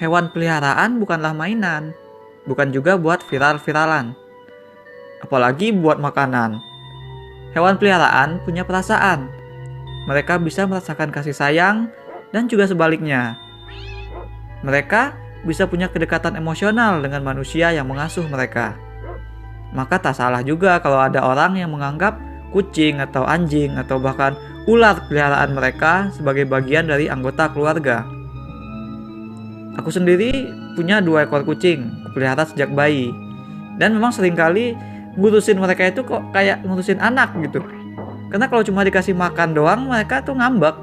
hewan peliharaan bukanlah mainan, bukan juga buat viral-viralan, apalagi buat makanan. Hewan peliharaan punya perasaan. Mereka bisa merasakan kasih sayang dan juga sebaliknya. Mereka bisa punya kedekatan emosional dengan manusia yang mengasuh mereka. Maka tak salah juga kalau ada orang yang menganggap kucing atau anjing atau bahkan ular peliharaan mereka sebagai bagian dari anggota keluarga. Aku sendiri punya 2 ekor kucing, kupelihara sejak bayi. Dan memang seringkali ngurusin mereka itu kok kayak ngurusin anak gitu. Karena kalau cuma dikasih makan doang, mereka tuh ngambek.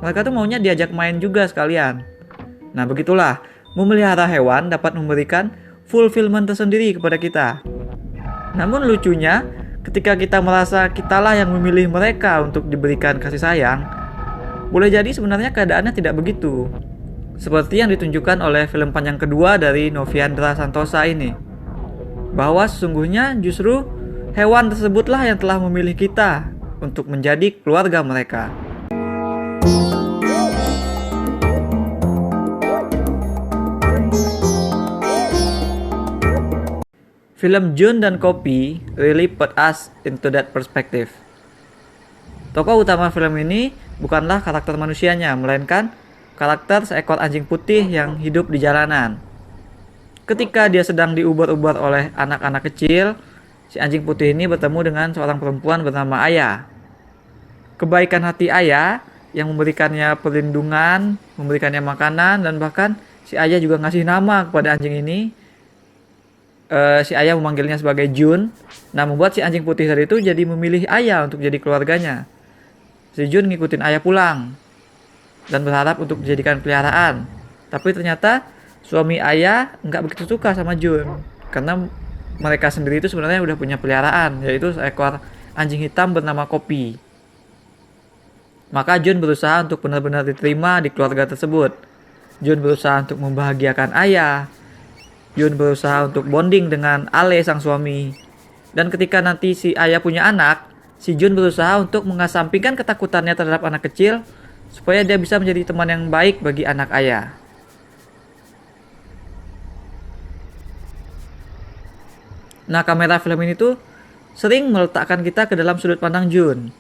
Mereka tuh maunya diajak main juga sekalian. Nah begitulah, memelihara hewan dapat memberikan fulfillment tersendiri kepada kita. Namun lucunya, ketika kita merasa kitalah yang memilih mereka untuk diberikan kasih sayang, boleh jadi sebenarnya keadaannya tidak begitu. Seperti yang ditunjukkan oleh film panjang kedua dari Noviandra Santosa ini, bahwa sesungguhnya justru hewan tersebutlah yang telah memilih kita untuk menjadi keluarga mereka. Film Jun dan Kopi really put us into that perspective. Tokoh utama film ini bukanlah karakter manusianya, melainkan karakter seekor anjing putih yang hidup di jalanan. Ketika dia sedang diubar-ubar oleh anak-anak kecil, si anjing putih ini bertemu dengan seorang perempuan bernama Ayah. Kebaikan hati Ayah yang memberikannya perlindungan, memberikannya makanan, dan bahkan si Ayah juga ngasih nama kepada anjing ini. Si Ayah memanggilnya sebagai Jun. Nah, membuat si anjing putih tadi itu jadi memilih Ayah untuk jadi keluarganya. Si Jun ngikutin Ayah pulang dan berharap untuk dijadikan peliharaan. Tapi ternyata suami Ayah nggak begitu suka sama Jun, karena mereka sendiri itu sebenarnya udah punya peliharaan, yaitu seekor anjing hitam bernama Kopi. Maka Jun berusaha untuk benar-benar diterima di keluarga tersebut. Jun berusaha untuk membahagiakan Ayah. Jun berusaha untuk bonding dengan Ale sang suami. Dan ketika nanti si Ayah punya anak, si Jun berusaha untuk mengesampingkan ketakutannya terhadap anak kecil supaya dia bisa menjadi teman yang baik bagi anak Ayah. Nah, kamera film ini tuh sering meletakkan kita ke dalam sudut pandang Jun.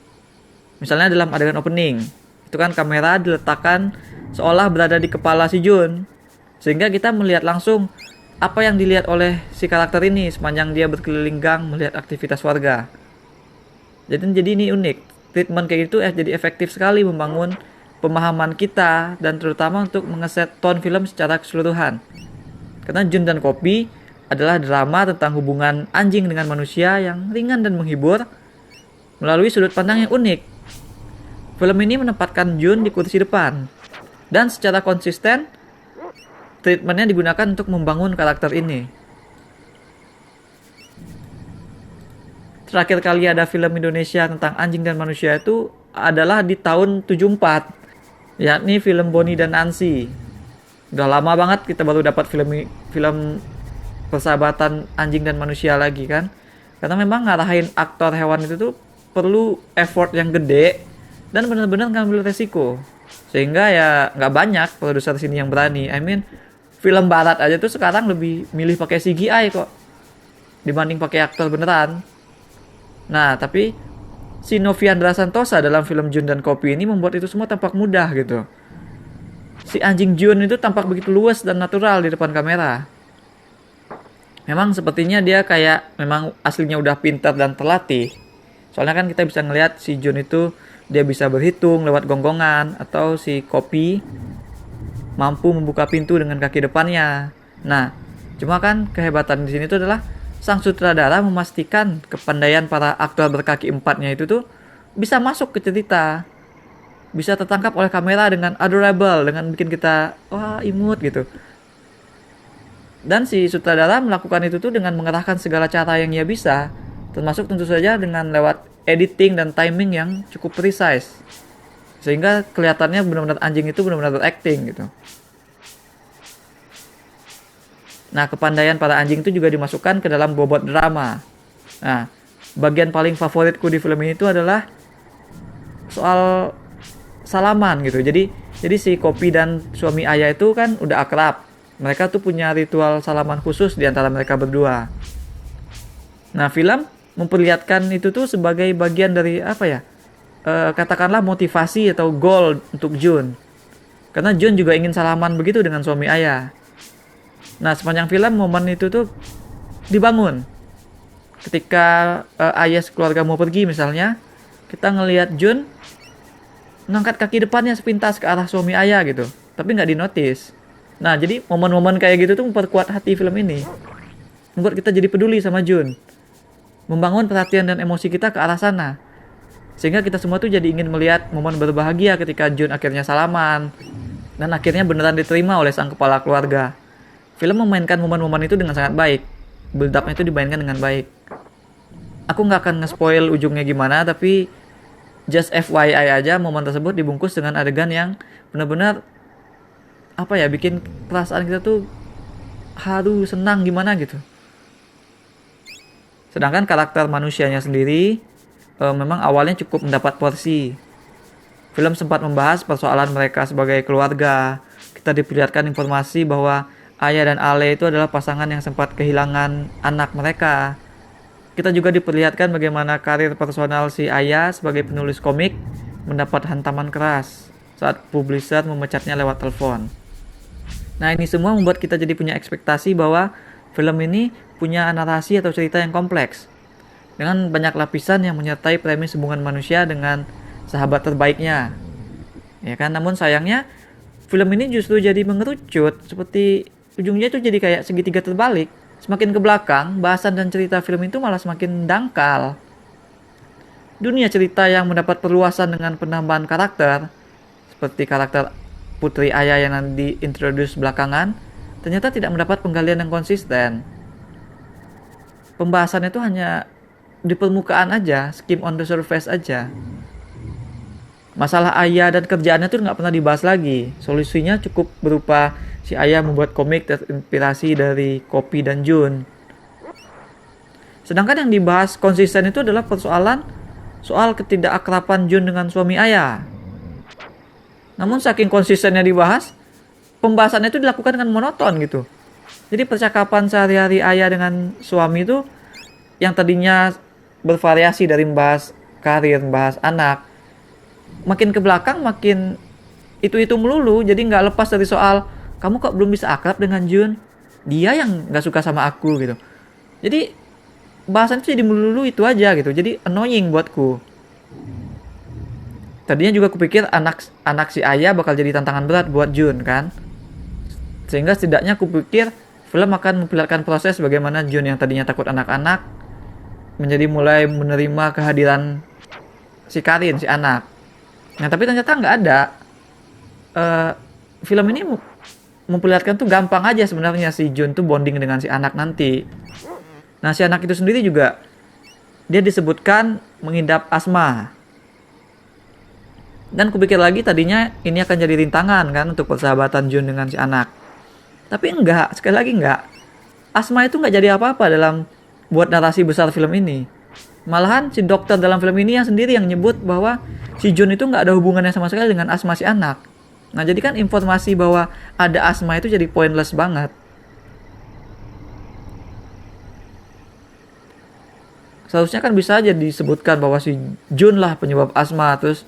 Misalnya dalam adegan opening, itu kan kamera diletakkan seolah berada di kepala si Jun, sehingga kita melihat langsung apa yang dilihat oleh si karakter ini sepanjang dia berkeliling gang melihat aktivitas warga. Jadi ini unik. Treatment kayak gitu jadi efektif sekali membangun pemahaman kita dan terutama untuk mengeset tone film secara keseluruhan. Karena Jun dan Kopi adalah drama tentang hubungan anjing dengan manusia yang ringan dan menghibur melalui sudut pandang yang unik. Film ini menempatkan Jun di kursi depan dan secara konsisten treatmentnya digunakan untuk membangun karakter ini. Terakhir kali ada film Indonesia tentang anjing dan manusia itu adalah di tahun 74, yakni film Bonnie dan Nancy. Udah lama banget kita baru dapat film persahabatan anjing dan manusia lagi kan. Karena memang ngarahin aktor hewan itu tuh perlu effort yang gede dan benar-benar ngambil resiko. Sehingga ya nggak banyak produser sini yang berani. Film barat aja tuh sekarang lebih milih pakai CGI kok dibanding pakai aktor beneran. Nah, tapi si Noviandra Santosa dalam film Jun dan Kopi ini membuat itu semua tampak mudah gitu. Si anjing Jun itu tampak begitu luas dan natural di depan kamera. Memang sepertinya dia kayak memang aslinya udah pintar dan terlatih. Soalnya kan kita bisa ngelihat si Jun itu dia bisa berhitung lewat gonggongan, atau si Kopi mampu membuka pintu dengan kaki depannya. Nah, cuma kan kehebatan di sini tuh adalah sang sutradara memastikan kepandaian para aktor berkaki empatnya itu tuh bisa masuk ke cerita, bisa tertangkap oleh kamera dengan adorable, dengan bikin kita wah imut gitu. Dan si sutradara melakukan itu tuh dengan mengerahkan segala cara yang ia bisa, termasuk tentu saja dengan lewat editing dan timing yang cukup precise, sehingga kelihatannya benar-benar anjing itu benar-benar berakting gitu. Nah, kepandaian para anjing itu juga dimasukkan ke dalam bobot drama. Nah, bagian paling favoritku di film ini itu adalah soal salaman gitu. Jadi si Kopi dan suami Ayah itu kan udah akrab. Mereka tuh punya ritual salaman khusus di antara mereka berdua. Nah, film memperlihatkan itu tuh sebagai bagian dari apa ya? Katakanlah motivasi atau goal untuk Jun. Karena Jun juga ingin salaman begitu dengan suami ayah. Nah, sepanjang film momen itu tuh dibangun. Ketika ayah sekeluarga mau pergi misalnya, kita ngelihat Jun ngangkat kaki depannya sepintas ke arah suami ayah gitu. Tapi nggak dinotis. Nah, jadi momen-momen kayak gitu tuh memperkuat hati film ini. Membuat kita jadi peduli sama Jun. Membangun perhatian dan emosi kita ke arah sana. Sehingga kita semua tuh jadi ingin melihat momen berbahagia ketika Jun akhirnya salaman. Dan akhirnya beneran diterima oleh sang kepala keluarga. Film memainkan momen-momen itu dengan sangat baik. Build up-nya itu dimainkan dengan baik. Aku nggak akan nge-spoil ujungnya gimana, tapi just FYI aja, momen tersebut dibungkus dengan adegan yang benar-benar apa ya, bikin perasaan kita tuh haru, senang gimana gitu. Sedangkan karakter manusianya sendiri memang awalnya cukup mendapat porsi. Film sempat membahas persoalan mereka sebagai keluarga. Kita diperlihatkan informasi bahwa Ayah dan Ale itu adalah pasangan yang sempat kehilangan anak mereka. Kita juga diperlihatkan bagaimana karir personal si Ayah sebagai penulis komik mendapat hantaman keras saat publisher memecatnya lewat telepon. Nah, ini semua membuat kita jadi punya ekspektasi bahwa film ini punya narasi atau cerita yang kompleks dengan banyak lapisan yang menyertai premis hubungan manusia dengan sahabat terbaiknya. Ya kan, namun sayangnya film ini justru jadi mengerucut, seperti ujungnya itu jadi kayak segitiga terbalik. Semakin ke belakang, bahasan dan cerita film itu malah semakin dangkal. Dunia cerita yang mendapat perluasan dengan penambahan karakter, seperti karakter Putri Ayah yang nanti diintroduce belakangan, ternyata tidak mendapat penggalian yang konsisten. Pembahasannya itu hanya di permukaan aja, skim on the surface aja. Masalah Ayah dan kerjaannya tuh nggak pernah dibahas lagi. Solusinya cukup berupa si Ayah membuat komik terinspirasi dari Kopi dan Jun. Sedangkan yang dibahas konsisten itu adalah persoalan soal ketidakakraban Jun dengan suami Ayah. Namun saking konsistennya dibahas, pembahasannya itu dilakukan dengan monoton gitu. Jadi percakapan sehari-hari Ayah dengan suami itu yang tadinya bervariasi dari membahas karir, membahas anak, makin ke belakang makin itu melulu. Jadi nggak lepas dari soal kamu kok belum bisa akrab dengan Jun, dia yang nggak suka sama aku gitu. Jadi bahasan itu jadi melulu itu aja gitu. Jadi annoying buatku. Tadinya juga kupikir anak si Ayah bakal jadi tantangan berat buat Jun kan. Sehingga setidaknya kupikir film akan memperlihatkan proses bagaimana Jun yang tadinya takut anak-anak menjadi mulai menerima kehadiran si Karin, si anak. Nah, tapi ternyata nggak ada. Film ini memperlihatkan tuh gampang aja sebenarnya si Jun tuh bonding dengan si anak nanti. Nah, si anak itu sendiri juga dia disebutkan mengidap asma. Dan kupikir lagi tadinya ini akan jadi rintangan kan untuk persahabatan Jun dengan si anak. Tapi enggak, sekali lagi enggak. Asma itu enggak jadi apa-apa dalam buat narasi besar film ini. Malahan si dokter dalam film ini yang sendiri yang nyebut bahwa si Jun itu enggak ada hubungannya sama sekali dengan asma si anak. Nah, jadi kan informasi bahwa ada asma itu jadi pointless banget. Seharusnya kan bisa aja disebutkan bahwa si Jun lah penyebab asma, terus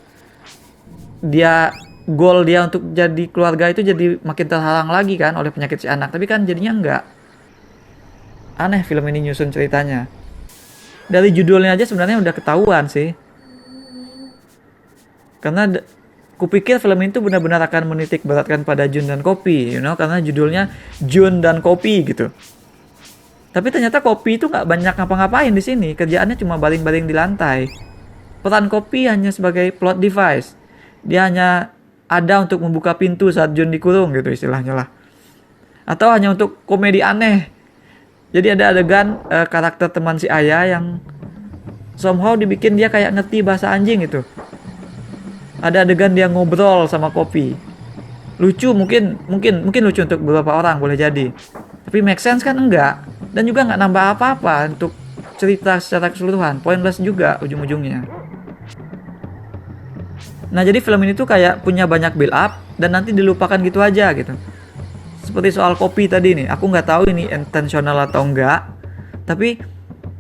goal dia untuk jadi keluarga itu jadi makin terhalang lagi kan oleh penyakit si anak. Tapi kan jadinya enggak. Aneh film ini nyusun ceritanya. Dari judulnya aja sebenarnya udah ketahuan sih. Karena kupikir film itu benar-benar akan menitik beratkan pada Jun dan Kopi, karena judulnya Jun dan Kopi gitu. Tapi ternyata Kopi itu nggak banyak ngapa-ngapain di sini. Kerjaannya cuma baring-baring di lantai. Peran Kopi hanya sebagai plot device. Dia hanya ada untuk membuka pintu saat Jun dikurung gitu istilahnya lah. Atau hanya untuk komedi aneh. Jadi ada adegan karakter teman si Ayah yang somehow dibikin dia kayak ngerti bahasa anjing gitu. Ada adegan dia ngobrol sama Kopi. Lucu mungkin lucu untuk beberapa orang boleh jadi. Tapi make sense kan enggak. Dan juga nggak nambah apa-apa untuk cerita secara keseluruhan. Pointless juga ujung-ujungnya. Nah, jadi film ini tuh kayak punya banyak build up dan nanti dilupakan gitu aja gitu. Seperti soal kopi tadi nih, aku nggak tahu ini intentional atau enggak, tapi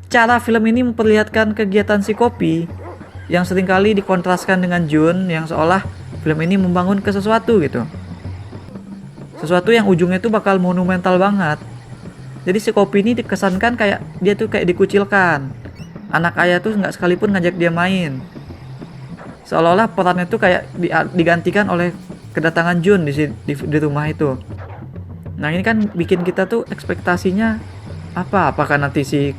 cara film ini memperlihatkan kegiatan si kopi yang seringkali dikontraskan dengan Jun yang seolah film ini membangun ke sesuatu gitu. Sesuatu yang ujungnya itu bakal monumental banget. Jadi si kopi ini dikesankan kayak dia tuh kayak dikucilkan. Anak ayah tuh nggak sekalipun ngajak dia main. Seolah-olah perannya tuh kayak digantikan oleh kedatangan Jun di rumah itu. Nah ini kan bikin kita tuh ekspektasinya apa? Apakah nanti si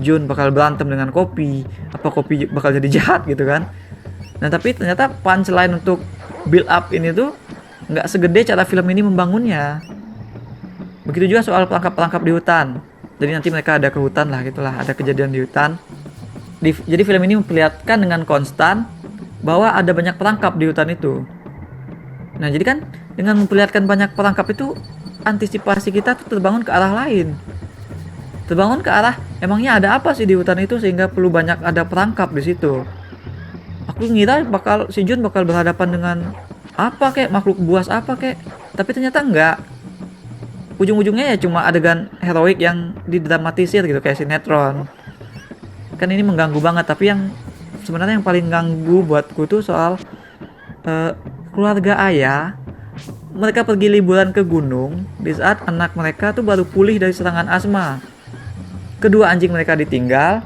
Jun bakal berantem dengan kopi? Apa kopi bakal jadi jahat gitu kan? Nah tapi ternyata punchline untuk build up ini tuh nggak segede cara film ini membangunnya. Begitu juga soal perangkap-perangkap di hutan. Jadi nanti mereka ada ke hutan lah gitulah, ada kejadian di hutan. Jadi film ini memperlihatkan dengan konstan bahwa ada banyak perangkap di hutan itu. Nah jadi kan dengan memperlihatkan banyak perangkap itu, antisipasi kita tuh terbangun ke arah lain. Terbangun ke arah emangnya ada apa sih di hutan itu sehingga perlu banyak ada perangkap di situ. Aku ngira si Jun bakal berhadapan dengan apa kek, makhluk buas apa kek, tapi ternyata enggak. Ujung-ujungnya ya cuma adegan heroik yang didramatisir gitu kayak sinetron. Kan ini mengganggu banget, tapi yang sebenarnya yang paling ganggu buatku tuh soal keluarga ayah. Mereka pergi liburan ke gunung di saat anak mereka tuh baru pulih dari serangan asma. Kedua anjing mereka ditinggal,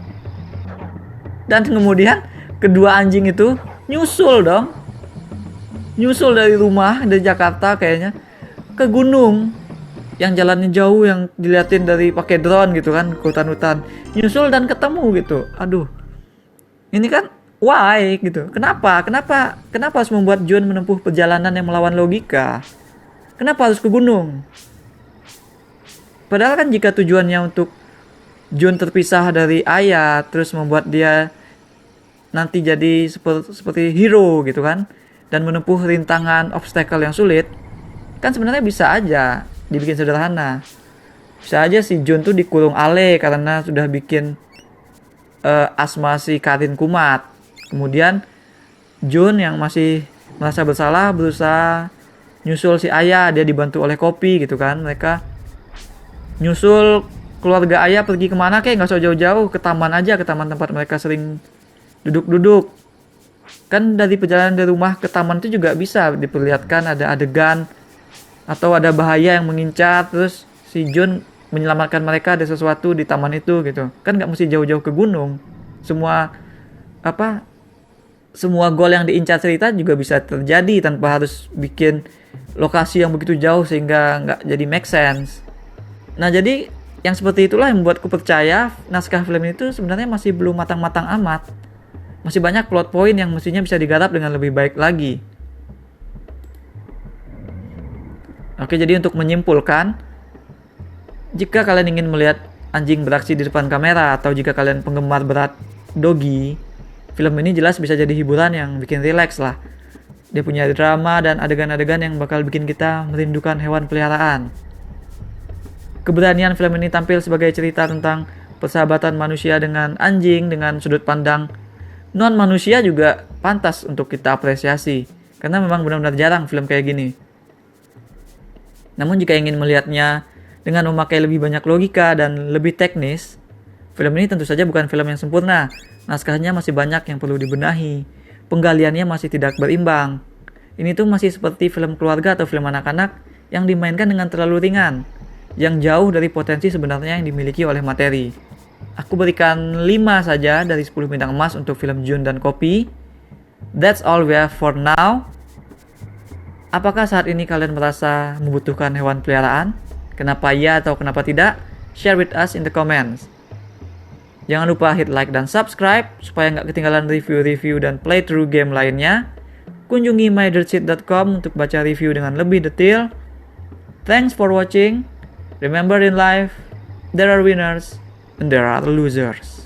dan kemudian kedua anjing itu nyusul dari rumah dari Jakarta kayaknya ke gunung yang jalannya jauh, yang diliatin dari pakai drone gitu kan, ke hutan-hutan, nyusul dan ketemu gitu. Aduh, ini kan why gitu? Kenapa harus membuat Jun menempuh perjalanan yang melawan logika? Kenapa harus ke gunung? Padahal kan jika tujuannya untuk Jun terpisah dari ayah, terus membuat dia nanti jadi seperti hero gitu kan, dan menempuh rintangan obstacle yang sulit, kan sebenarnya bisa aja dibikin sederhana. Bisa aja si Jun tuh dikurung Ale karena sudah bikin asma si Karin kumat. Kemudian Jun yang masih merasa bersalah berusaha nyusul si ayah, dia dibantu oleh kopi gitu kan. Mereka nyusul keluarga ayah pergi kemana kek, nggak usah jauh-jauh, ke taman aja, ke taman tempat mereka sering duduk-duduk. Kan dari perjalanan dari rumah ke taman itu juga bisa diperlihatkan ada adegan atau ada bahaya yang mengincar, terus si Jun menyelamatkan mereka, ada sesuatu di taman itu gitu. Kan nggak mesti jauh-jauh ke gunung. Semua goal yang diincar cerita juga bisa terjadi tanpa harus bikin lokasi yang begitu jauh sehingga nggak jadi make sense. Nah jadi yang seperti itulah yang membuatku percaya naskah film itu sebenarnya masih belum matang-matang amat. Masih banyak plot point yang mestinya bisa digarap dengan lebih baik lagi. Oke, jadi untuk menyimpulkan, jika kalian ingin melihat anjing beraksi di depan kamera atau jika kalian penggemar berat Doggy, film ini jelas bisa jadi hiburan yang bikin rileks lah. Dia punya drama dan adegan-adegan yang bakal bikin kita merindukan hewan peliharaan. Keberanian film ini tampil sebagai cerita tentang persahabatan manusia dengan anjing dengan sudut pandang non-manusia juga pantas untuk kita apresiasi. Karena memang benar-benar jarang film kayak gini. Namun jika ingin melihatnya dengan memakai lebih banyak logika dan lebih teknis, film ini tentu saja bukan film yang sempurna. Naskahnya masih banyak yang perlu dibenahi. Penggaliannya masih tidak berimbang. Ini tuh masih seperti film keluarga atau film anak-anak yang dimainkan dengan terlalu ringan, yang jauh dari potensi sebenarnya yang dimiliki oleh materi. Aku berikan 5 saja dari 10 bintang emas untuk film Jun dan Kopi. That's all we have for now. Apakah saat ini kalian merasa membutuhkan hewan peliharaan? Kenapa ya atau kenapa tidak? Share with us in the comments. Jangan lupa hit like dan subscribe supaya nggak ketinggalan review-review dan playthrough game lainnya. Kunjungi mydirtshit.com untuk baca review dengan lebih detail. Thanks for watching. Remember in life, there are winners and there are losers.